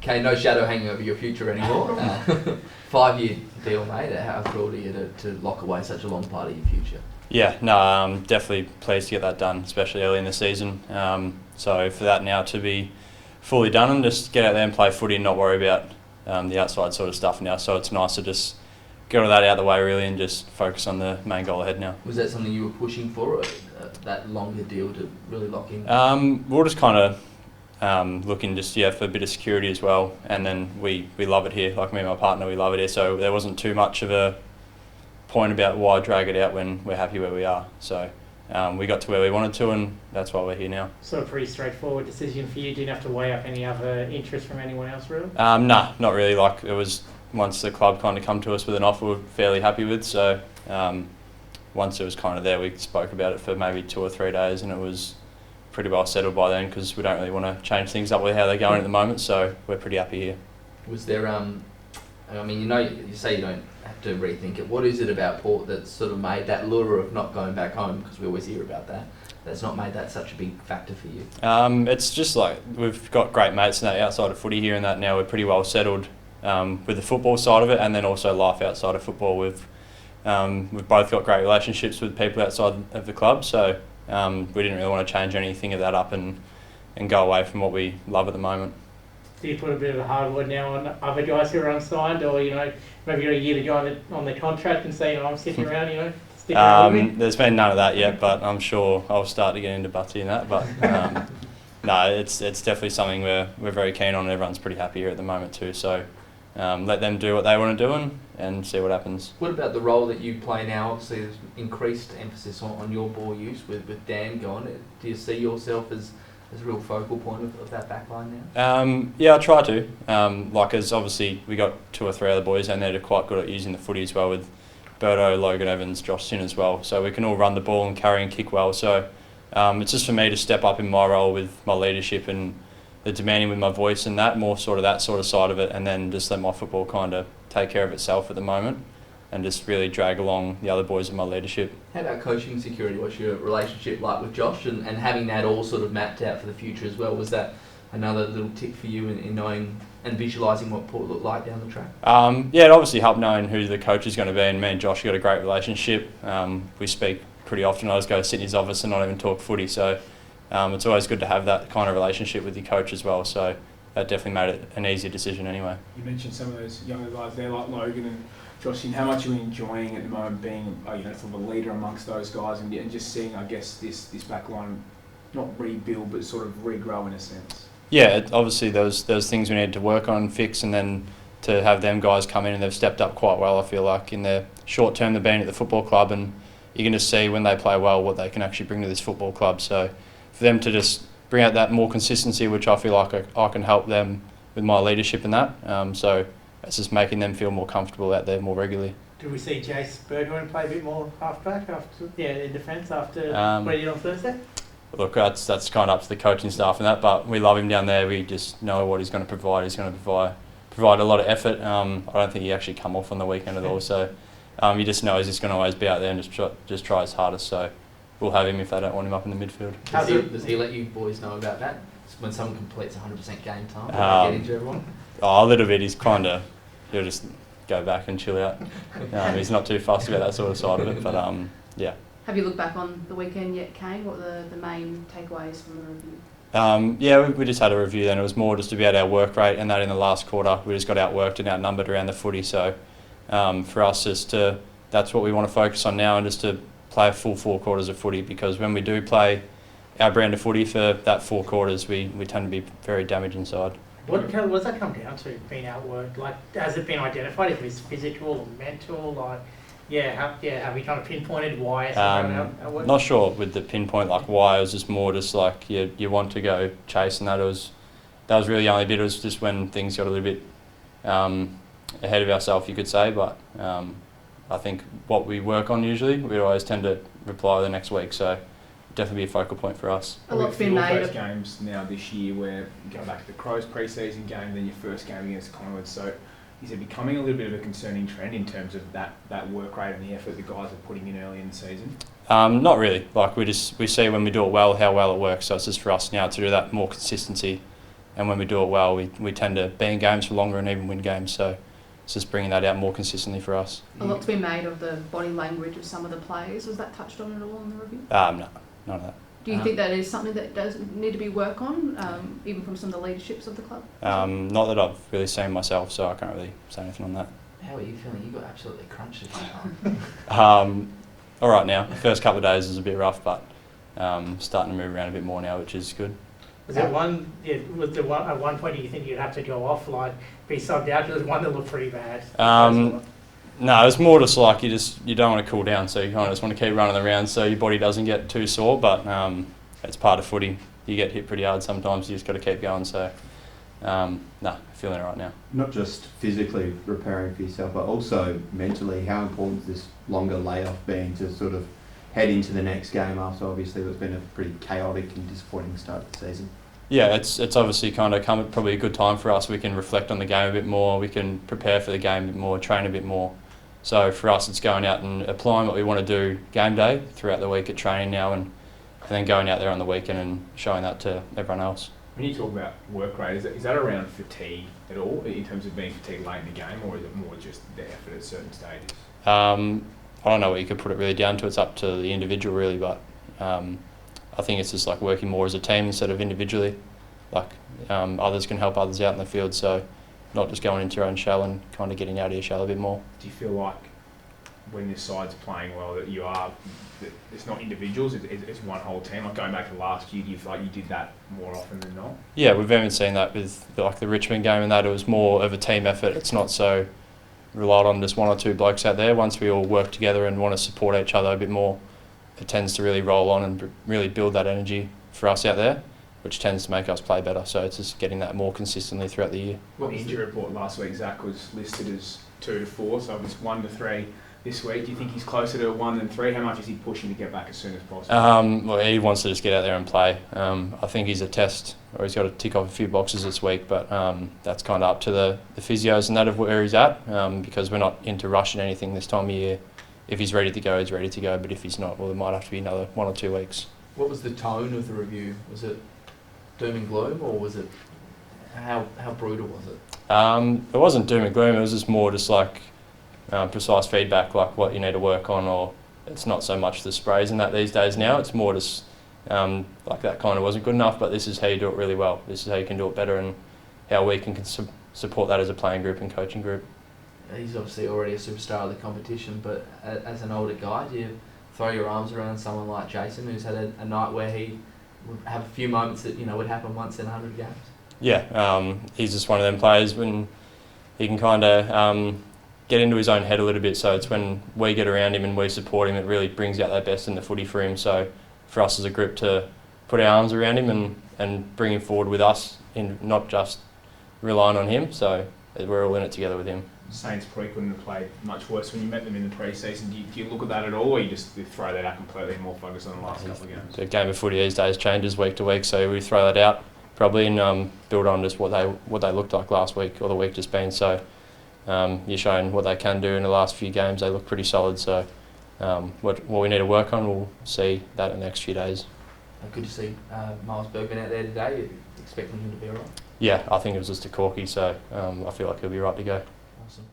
Okay, no shadow hanging over your future anymore. 5-year deal, mate. How thrilled are you to lock away such a long part of your future? Yeah, no, I'm definitely pleased to get that done, especially early in the season. So for that now to be fully done and just get out there and play footy and not worry about the outside sort of stuff now. So it's nice to just get all that out of the way really and just focus on the main goal ahead now. Was that something you were pushing for, that longer deal to really lock in? We're just kind of looking just for a bit of security as well, and then we love it here. Like me and my partner, we love it here. So there wasn't too much of a point about why drag it out when we're happy where we are. So we got to where we wanted to, and that's why we're here now. So a pretty straightforward decision for you. Didn't have to weigh up any other interest from anyone else, really? Nah, not really. Like it was once the club kind of come to us with an offer, we're fairly happy with. So once it was kind of there, we spoke about it for maybe 2 or 3 days, and it was pretty well settled by then because we don't really want to change things up with how they're going at the moment. So we're pretty happy here. Was there I mean, you say you don't have to rethink it. What is it about Port that's sort of made that lure of not going back home, because we always hear about that, that's not made that such a big factor for you? It's just like we've got great mates in that outside of footy here, and that now we're pretty well settled with the football side of it, and then also life outside of football. We've both got great relationships with people outside of the club, so we didn't really want to change anything of that up and go away from what we love at the moment. Do you put a bit of a hard word now on other guys who are unsigned, or maybe you're a year to go on the contract and say, I'm sticking around, stick around with me? There's been none of that yet, but I'm sure I'll start to get into Butsy and that. But no, it's definitely something we're very keen on, and everyone's pretty happy here at the moment too. So let them do what they want to do and see what happens. What about the role that you play now? Obviously, there's increased emphasis on your ball use with Dan gone. Do you see yourself as a real focal point of that back line now? Yeah, I try to. As obviously we got 2 or 3 other boys, and they're quite good at using the footy as well, with Berto, Logan Evans, Josh Sin as well. So we can all run the ball and carry and kick well. So it's just for me to step up in my role with my leadership and the demanding with my voice and that, more sort of that sort of side of it, and then just let my football kind of take care of itself at the moment and just really drag along the other boys in my leadership. How about coaching security? What's your relationship like with Josh, and having that all sort of mapped out for the future as well? Was that another little tick for you in knowing and visualising what Port looked like down the track? Yeah, it obviously helped knowing who the coach is going to be, and me and Josh got a great relationship. We speak pretty often. I just go to Sydney's office and not even talk footy, so it's always good to have that kind of relationship with your coach as well. So that definitely made it an easier decision anyway. You mentioned some of those younger guys there, like Logan and Josh. How much are you enjoying at the moment being, sort of a leader amongst those guys, and just seeing, I guess, this back line not rebuild but sort of regrow in a sense? Yeah, obviously those things we need to work on and fix, and then to have them guys come in and they've stepped up quite well. I feel like in the short term they've been at the football club, and you can just see when they play well what they can actually bring to this football club. So for them to just bring out that more consistency, which I feel like I can help them with my leadership in that. So it's just making them feel more comfortable out there more regularly. Do we see Jace Burgoyne play a bit more halfback in defence after what he did on Thursday? Look, that's kind of up to the coaching staff and that, but we love him down there. We just know what he's going to provide. He's going to provide a lot of effort. I don't think he actually come off on the weekend at all. So you just know he's just going to always be out there and just try his hardest. So we'll have him if they don't want him up in the midfield. Does he let you boys know about that? When someone completes 100% game time, get into everyone? A little bit. He'll just go back and chill out. He's not too fussed about that sort of side of it, but yeah. Have you looked back on the weekend yet, Kane? What were the main takeaways from the review? Yeah, we just had a review then. It was more just about our work rate, and that in the last quarter we just got outworked and outnumbered around the footy. So for us, that's what we want to focus on now, and just to play a full 4 quarters of footy, because when we do play our brand of footy for that 4 quarters, we tend to be very damaged inside. What does that come down to, being outworked? Like, has it been identified if it's physical or mental? Have we kind of pinpointed why it's outworked? Not sure with the pinpoint, like why. It was just more just like you want to go chase, and that was really the only bit. It was just when things got a little bit ahead of ourselves, you could say. But I think what we work on usually, we always tend to reply the next week. So definitely be a focal point for us. A lot's been made of those games now this year, where you go back to the Crows pre-season game, then your first game against Collingwood. So is it becoming a little bit of a concerning trend in terms of that work rate and the effort the guys are putting in early in the season? Not really. Like we see when we do it well how well it works. So it's just for us now to do that more consistency and when we do it well, we tend to be in games for longer and even win games. So it's just bringing that out more consistently for us. A lot's been made of the body language of some of the players. Was that touched on at all in the review? No, none of that. Do you think that is something that does need to be worked on, even from some of the leaderships of the club? Not that I've really seen myself, so I can't really say anything on that. How are you feeling? You got absolutely crunched this time. All right now. The first couple of days was a bit rough, but starting to move around a bit more now, which is good. Was there one? Yeah, was there one at one point? Do you think you'd have to go off, like be subbed out? There was one that looked pretty bad. No, it's more just like you don't want to cool down, so you kind of just want to keep running around so your body doesn't get too sore. But it's part of footy. You get hit pretty hard sometimes. You just got to keep going. So feeling it right now. Not just physically repairing for yourself, but also mentally. How important is this longer layoff being to sort of head into the next game after obviously what's been a pretty chaotic and disappointing start to the season? Yeah, it's obviously kind of come at probably a good time for us. We can reflect on the game a bit more. We can prepare for the game a bit more, train a bit more. So for us, it's going out and applying what we want to do game day throughout the week at training now, and then going out there on the weekend and showing that to everyone else. When you talk about work rate, is that around fatigue at all, in terms of being fatigued late in the game, or is it more just the effort at certain stages? I don't know what you could put it really down to. It's up to the individual really, but I think it's just like working more as a team instead of individually. Like others can help others out in the field, so not just going into your own shell and kind of getting out of your shell a bit more. Do you feel like when your side's playing well that it's not individuals, it's one whole team? Like going back to last year, do you feel like you did that more often than not? Yeah, we've even seen that with like the Richmond game and that. It was more of a team effort. It's not so relied on just one or two blokes out there. Once we all work together and want to support each other a bit more, it tends to really roll on and really build that energy for us out there, which tends to make us play better. So it's just getting that more consistently throughout the year. Well, the injury report last week, Zach was listed as 2 to 4, so it's 1 to 3 this week. Do you think he's closer to 1 than 3? How much is he pushing to get back as soon as possible? Well, he wants to just get out there and play. I think he's a test, or he's got to tick off a few boxes this week, but that's kind of up to the physios and that of where he's at, because we're not into rushing anything this time of year. If he's ready to go, he's ready to go, but if he's not, well, it might have to be another 1 or 2 weeks. What was the tone of the review? Was it doom and gloom, or was it how brutal was it? It wasn't doom and gloom. It was just more just like precise feedback, like what you need to work on, or it's not so much the sprays and that these days now. It's more just like that kind of wasn't good enough, but this is how you do it really well. This is how you can do it better, and how we can support that as a playing group and coaching group. He's obviously already a superstar of the competition, but as an older guy, do you throw your arms around someone like Jason, who's had a night where he would have a few moments that would happen once in 100 games? Yeah, he's just one of them players when he can kind of get into his own head a little bit. So it's when we get around him and we support him, it really brings out that best in the footy for him. So for us as a group to put our arms around him and bring him forward with us, in not just relying on him. So we're all in it together with him. Saints probably couldn't have played much worse when you met them in the pre-season. Do you look at that at all, or you just throw that out completely and more focus on the last couple of games? The game of footy these days changes week to week, so we throw that out probably and build on just what they looked like last week or the week just been. So you're showing what they can do in the last few games. They look pretty solid. So what we need to work on, we'll see that in the next few days. Good to see Miles Bergman out there today. You're expecting him to be all right? Yeah, I think it was just a corky, so I feel like he'll be right to go. Awesome.